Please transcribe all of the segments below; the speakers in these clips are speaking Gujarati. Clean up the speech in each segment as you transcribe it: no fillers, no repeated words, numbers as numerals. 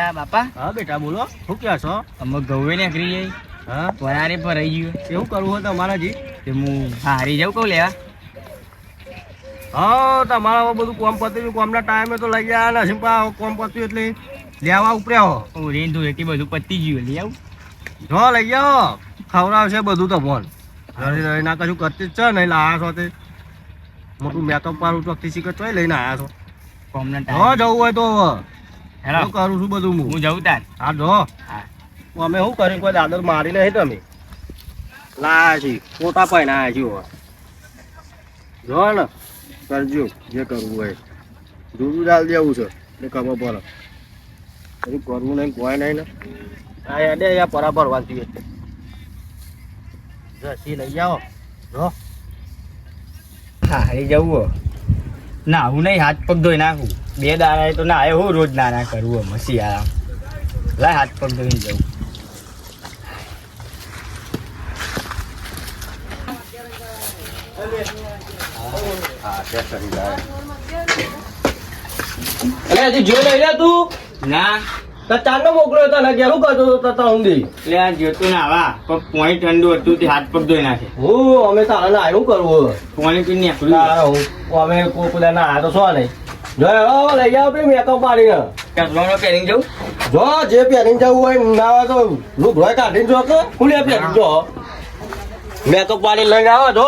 અલ્યા બાપા. હા બેટા બોલો, શું કહો છો? અમે ગૌએ નીકળી જઈ. હા વરારે પર રહી ગયું. એવું કરવું હોય તમારા જી? તે હું હારી જાઉં કહું લેવા. હા તમારા બધું કોમ પતી ગયું, કોમના ટાઈમે તો લઈ ગયા ને સિમ્પા કોમ પત્યું એટલે લેવા ઉપર્યા હો. હું રેન તો એટલી બધું પતી ગયું લઈ આવું. જો લઈ જાઓ, ખવડાવશે બધું તો ફોન ના કશું કરતી જ છે નહીં લાયા છો તે મોટું મેકઅપ વાળું ચોકથી શીખર ચોય લઈને આવ્યા છો. કોમના જો ટાઈમ. જવું હોય તો હેલો હું કરું છું બધું હું જાઉં તાર. હા જો હા. અમે શું કર્યું, કોઈ દાદર મારી નહીં તમે લાયા છીએ, ફોટા પાઈને આવ્યા છીએ. જો ને કરજો જે કરવું હોય, દૂધ ડાલ દેવું છે એ ખબર પડે. બધું કરવું નહીં કોઈ નહીં ને આ યાદે અહીંયા બરાબર વાંચી એટલે જસી લઈ જાઓ. જો હારી જવું ના હું નહીં હાથ પગ ધોઈ નાખું. 2 દાડા તો ના હું રોજ ના કરવું મસી આરામ. લાય હાથ પગ ધોઈને જવું. અરે હજી જોઈ લઈ લે તું. ના તો ચાંદો મોકલ્યો તને ઘેરું કરતો તો તતા ઊંધી એટલે આ જોતું ના આવા પણ પોણી ઠંડુ હતું તે હાથ પગ ધોઈ નાખે. હું અમે તારા ના આવ્યું કરવું પોણી પીને નીકળ્યું. તારા હું અમે કોઈ ના આવ્યા તો શું નહીં જો લઈ જાઓ ભાઈ મેકઅપ પાડીને. કસવાનો પહેરીને જવું. જો જે પહેરીને જવું હોય ના હોય તો લુક રોય કાઢીને જો કે ખુલે પહેરી જો મેકઅપ પાડીને લઈને આવો જો.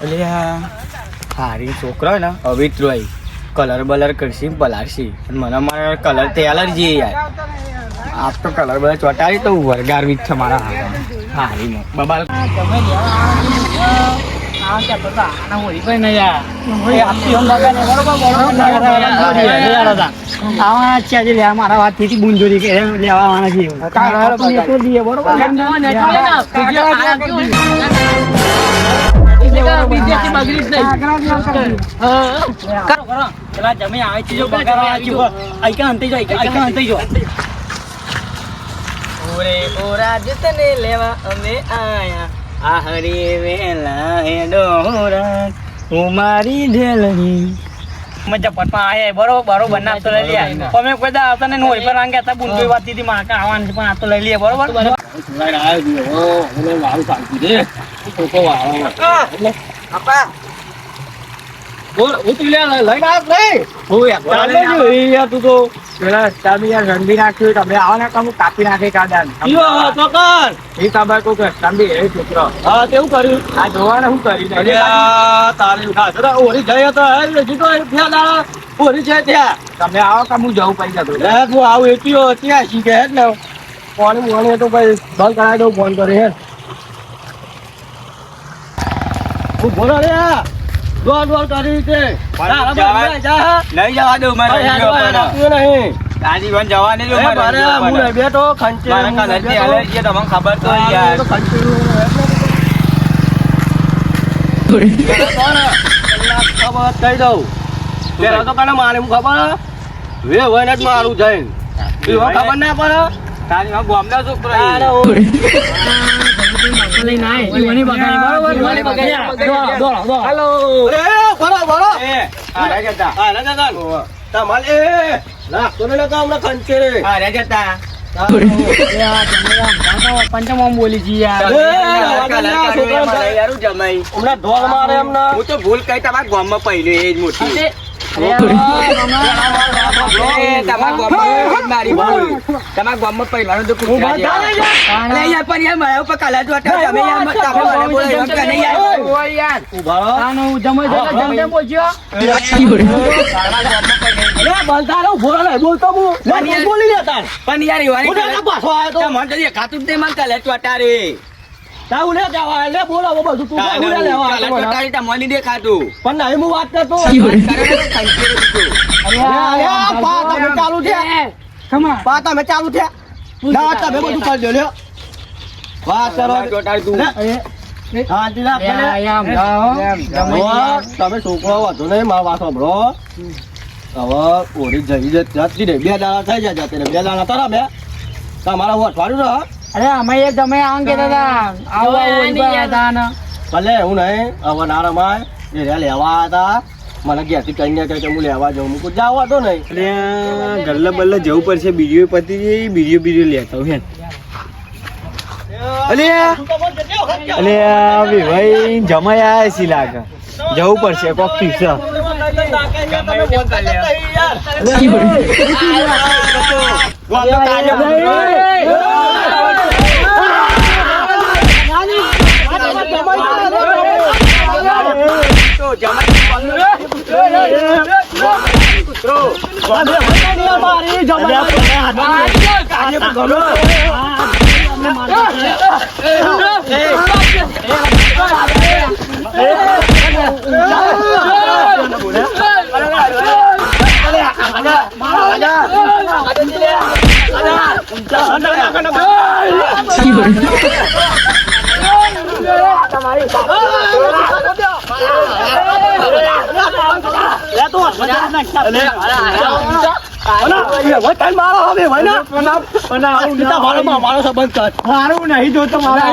એટલે આ હારી છોકરો ને અવિત્ર હોય કલર બલર કરશી પલારશી મને મારા કલર તે એલર્જી યાર. આપ તો કલર બલર ચોટાડી તો વરગાર વીજ છે મારા હારીમાં બબાલ. મારા વાત થી બુંજોરી કે લેવાના છે લેવા અમે આયા આ હરી વેલા હે ડોરા હું મારી ઢેલરી મજા પટમાં આયા બરોબર નાસ્તો લઈ લે. અમે કોઈ દા આવતા ને હોય પર આંગ્યા તા બુંજોઈ વાત થી માકા આવવાનું છે પણ આ તો લઈ લે બરોબર. બોલ ઉતરી લે લઈને આવ નહીં હું ચાલે યાર તું તો પેલા ચાબી યાર રંબી નાખ્યું તમે આવો ને કામ કાપી નાખે કાદાન ઈયો તો કર એ તાબા કો કે ચાબી એ છોકરો હા તેવું કર્યું આ જોવાને હું કરી અરે તારે ખાસરા ઓરી જાય તો હે જીતો ફ્યાડા ઓરી જાય ત્યાં તમે આવો કામ હું જવું પૈસા તો લે તું આવ એટીઓ ત્યાં શીખે એટલે ફોન મોને તો ભાઈ બંધ કરાવી દઉં ફોન કરે હે હું બોલો રે દોડ કરી છે લઈ જવા દો મારે નહીં આજીવન જવા નહીં દો મારે હું નહીં બેઠો ખંચે મારા કલરથી એલર્જી તમને ખબર તો યાર ખબર કહી દઉં પેલા તો કને મારે હું ખબર વે વઈને જ મારું જઈને ખબર ના પડે તારી માં ગોમના છોકરો પંચમ બોલી છી ઢોલ મારે એમને હું તો ભૂલ કઈ તમારા ગામમાં પહેલે એ જ મોટી તમારા ગામમાં પહેલાનું તો ખાતું તે મને કલે ચોટારે મને દેખાતું પણ નહીં હું વાત કરતો ચાલુ છે તમે ચાલુ છે તમે બધું કરી દો વાત કરો તમે છોકરો વાંધો નહીં મારા વાત સાંભળો હવે ઓરી જઈ જતી ને 2 દાડા થઈ જાય જતી 2 દાડા તારા બે તમારા વટવાડું રહે અરે અમે તમે આમ કેતા હતા ભલે હું નહીં હવે ના રમાય એ લેવા હતા મને ઘેરથી કઈ કે હું લેવા જાઉં મૂકું જાવ હતો નહીં એટલે ગલ્લે બલ્લે જવું પડશે બીડીઓ પતી જઈ બીડીઓ લેતા હું અલે ભાઈ જમાઈ આયા છે લાગે જવું પડશે કોક ફિક્સ મારું નહીં જોતો મોકલે